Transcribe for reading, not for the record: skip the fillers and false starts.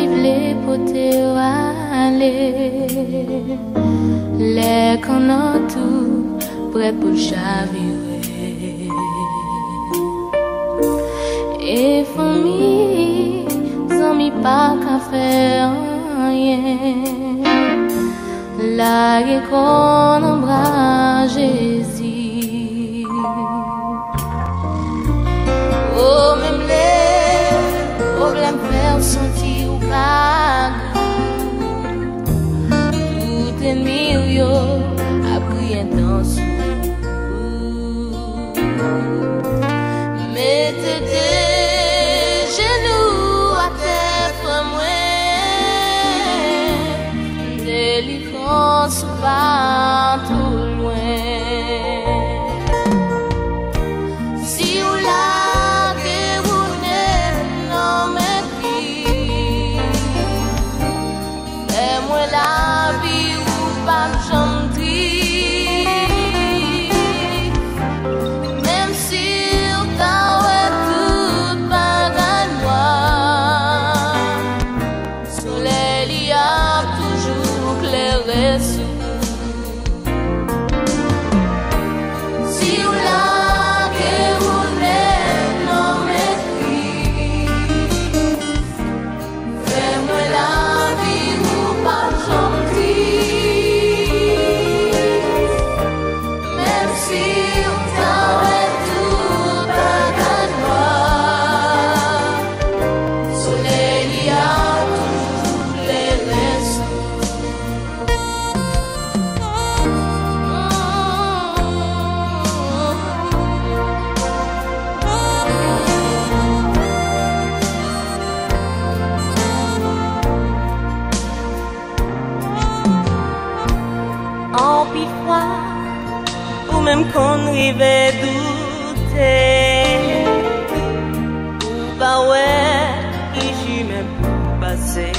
vive les potes aller. Les qu'on a tout prêt pour chavirer. Et famille, amis pas qu'à faire rien. Là qu'on embrasse Jésus. Oh, même les problèmes faire sentir ou pas. Tout ennemi yo a pris un temps sous. Mettez tes genoux à terre moi. Délivrance pas tout loin. Si vous la guéronnez, non mais puis, fais-moi la vie ou pas gentil. Même si t'as ouais tout bagage noir, soleil y a toujours clair sous. Si vous la guéronnez, non mais puis, fais-moi la vie ou pas gentil. Même si t'as ouais tout bagage noir, soleil y a toujours clair sous. En pifroid, ou même qu'on rivait douter, ou bah ouais, qui j'y même pour passer.